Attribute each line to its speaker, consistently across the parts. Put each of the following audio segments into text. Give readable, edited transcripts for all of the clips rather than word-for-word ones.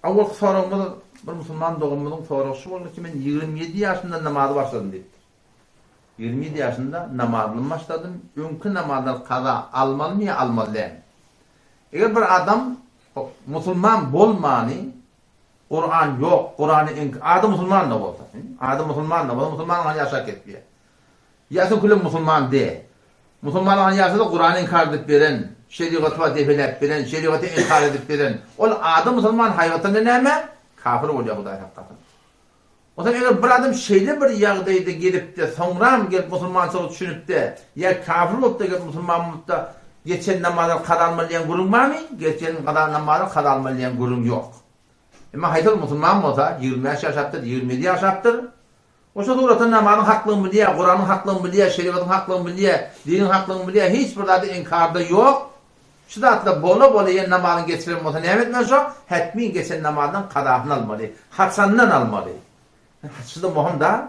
Speaker 1: Awal sorumuz bir Müslüman doğumumuzun sorusu oldu ki ben 27 yaşında namazı başladım dedi. 27 yaşında namazını başladım. Önkü namazlar kaza almalı mı almalı değil. Eğer bir adam Müslüman bolmani, Kur'an yok, Kur'an'ı adam Müslüman da olsa, adam Müslüman da olsa, Müslüman yaşak etmiyor. Yasa kulüp Müslüman değil. Müslümanların yaşada Kur'an'ı inkar edip veren, şeriatı vazifelep veren, şeriatı inkar edip veren, o adam Müslüman hayatında neyme? Kafir oluyor Huday hakikaten. O zaman eğer bir adam şeyde bir yağdaydı gelip de, sonra mı gelip Müslüman düşünüp de, ya kafir olup da gelip Müslüman olup da, geçen namazdan kadalmayan kurum var mı? Geçen namazdan kadalmayan kurum yok. Ama hayır Müslüman olsa 25 yaş yaptır, 27 yaş yaptır. O şuuratın namazın hakkını biliyor, Kur'an'ın hakkını biliyor, şeriatın hakkını biliyor, dinin hakkını biliyor. Hiçbir da inkarda yok. Şu da atla bola yen namazın geçirilmesi olsa ne etmez o? Hetmin geçen namazdan kadahını almalı. Hatsandan almalı. Şu da muhim da.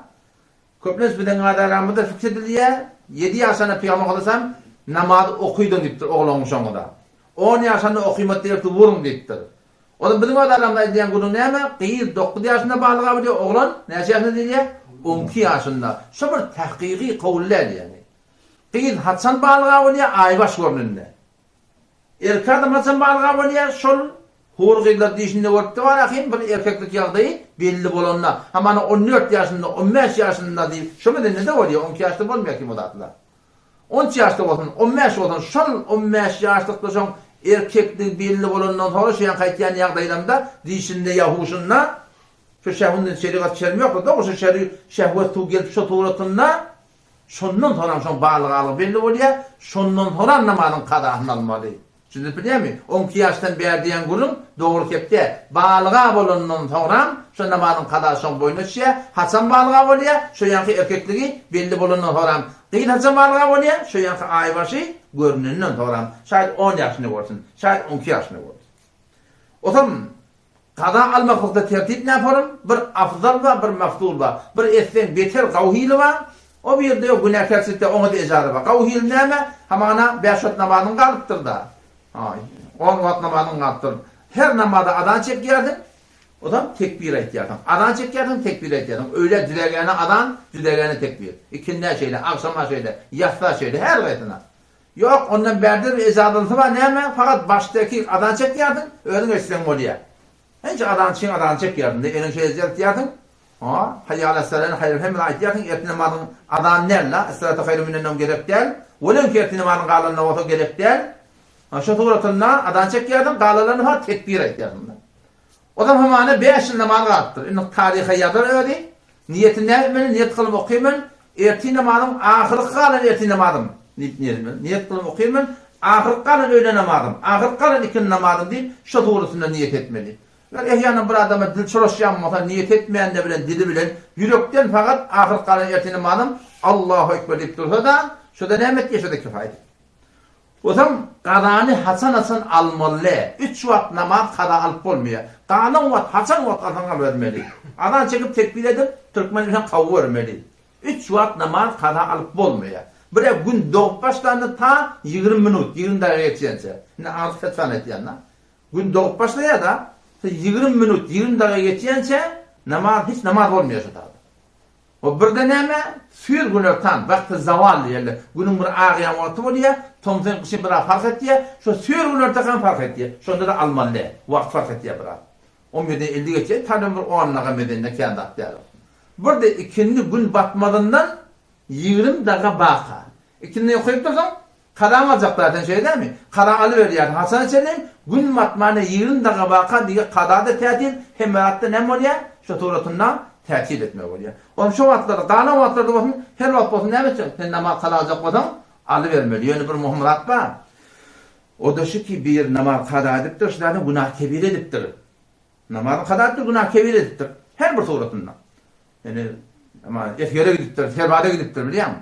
Speaker 1: Köpnes bir de adalarımızda fikrediliyor. 7 yaşına peygamber olasam namazı okuydun deyiptir oğlanın sonunda. 10 yaşında okuymat deyiptir vurun deyiptir. O da bizim adalarımda izleyen günün neyme? 9 yaşında bağlığa biliyor oğlan. Ne yaşında diyor? 12 yaşında. Şu bir tahkiki kavuller yani. Qiyid Hatsan bağlığa biliyor aybaş görününde. Erkek adam Hatsan bağlığa biliyor şol hurgiyler dişinde vurttu var akin bir erkeklik yağdayı belli bolanla. Ama 14 yaşında 15 yaşında değil. Şu mu ne de oluyor? 12 yaşında olmuyor ki mudatlar. 13 yaşında olsun, 15 olsun, şol 15 yaşlıkta son erkeklik belli bolandan sonra şeyan kaytiyen yağdaylarında dişinde yahuşunla şu şehvunun şeriat şermi yok da o şehvet tu gelip şu tuğratınla şundan sonra son bağlığı belli oluyor. Şundan sonra namazın kadahını almalı. Şimdi biliyor musun? 12 yaştan beri diyen gurun doğru kepte bağlığa bolundan sonra şu namazın kadahını boyuna düşüyor. Hasan bağlığa oluyor. Şu yankı erkekliği belli bolundan sonra. Değil Hasan bağlığa oluyor. Şu yankı aybaşı görününden sonra. Şayet 10 yaşını olsun. Şayet 12 yaşını olsun. O zaman kada almaklıkta tertip ne yaparım? Bir afzal var, bir maftul var. Bir etten beter kavhili var. O bir de yok günahkarsızlıkta ona da ecarı var. Kavhili neyme? Hamana 5 vat namazın kalıptır da. 10 vat namazın kalıptır. Her namazda adan çek yerdin. O zaman tekbir et yerdin. Adan çek yerdin, tekbir et yerdin. Öyle düdegene adan, düdegene tekbir. İkindi şeyle, akşama şeyle, yatsa şeyle, her gayetine. Yok ondan berdir bir ezadansı var neyme? Fakat baştaki adan çek yerdin. Öyle gösteren oluyor. Hiç adan çek yerdin. Elin şey ziyaret yerdin. Hayy ala salâne hayır hemen ait yerdin. Ertine malın adan nerle? Esselâtu hayrü minennem gerek değil. Velen ki ertine malın qalanına oto gerek değil. Şu tuğratınla adan çek yerdin. Qalanlarını var tekbir et yerdin. O da hamane 5 yıl namazı attır. İnne tarihe yadır öyle. Niyeti ne etmeni? Niyet kılıp okuyman. Ertine malın ahırı qalan ertine malın. Niyet kılıp okuyman. Ahır qalan öyle namazım. Ahır qalan ikin namazım deyip şu tuğratında niyet etmeli. Yani bir adama dil çalışyanmasa niyet etmeyen de bilen dili bilen yürekten fakat ahir kalan ertine malım Allahu Ekber deyip dursa da şu da nimet yaşadı kifayet. O zaman qadanı Hasan almalı. 3 vat namaz qada alıp olmuyor. Qadan vat Hasan vat Hasan vermeli. Adan çekip tekbir edip Türkmenisten kavu vermeli. 3 vat namaz qada alıp olmuyor. Bir gün doğup başlandı ta 20 minut 20 dakika geçense. Ne ağız fetvan et yanına. Gün doğup başlaya da 20 minut 20 dakika geçense hiç namaz olmuyor şu tabi. O bir de neyme? Sür günlerden vakti zaval yerler. Günün bir ağayan vakti oluyor. Tomzen kışı bir fark etti. Şu sür günlerden fark etti. Şunda da almalı. Vakti fark etti biraz. 11'den 50 geçiyor. Tanrım bir 10 dakika medenine kendi aktiyarı. Bir de ikindi gün batmadığından 20 dakika baka. İkindi okuyup dursan karan alacaklardan şey değil mi? Karan alıveriyor. Hasan Selim gün matmane 20 dakika baka diye kadada tehdit hem veratta ne oluyor? Şu tuğratından tehdit etmek oluyor. O şu vatlarda, kalan vatlarda bakın her vat bakın ne biçim? Sen namaz kalacak bakın alıvermeli. Yani bir muhimmat var. O da şu ki bir namaz kada ediptir, şunların günah kebir ediptir. Namazın kada ediptir, günah kebir ediptir. Her bir tuğratından. Yani ama efyere gidiptir, ferbade gidiptir biliyor musun?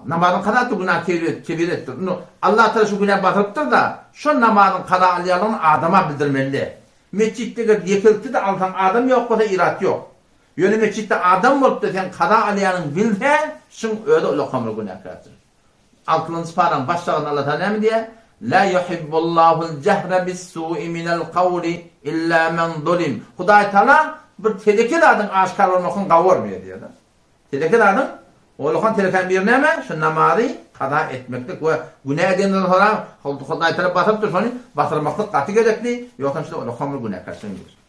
Speaker 1: Namazın kada günah kebir ettir. Allah Teala şu günah batırıptır da şu namazın kada alıyalığını adama bildirmeli. Mescitte yekilti de altan adam yok da irat yok. Yani mescitte adam olup da sen kada alıyalığını bilse şun öyle ulakamlı günah kırarsın. Altının paran başlarını Allah Teala mi diye La yuhibbullahul cehre bis-su'i minel kavli illa men zulim. Hudaý Taala bir teleki adın aşkar olmakyn gawurmaýar diýer. Teleki adın olakan teleken bir näme? Şu namazy kada etmeklik we günah edenden sonra Hudaý Taala basyp durýany, batyrmaklyk gaty gerekli, ýoksa şu olakan bir günah karşılanýar.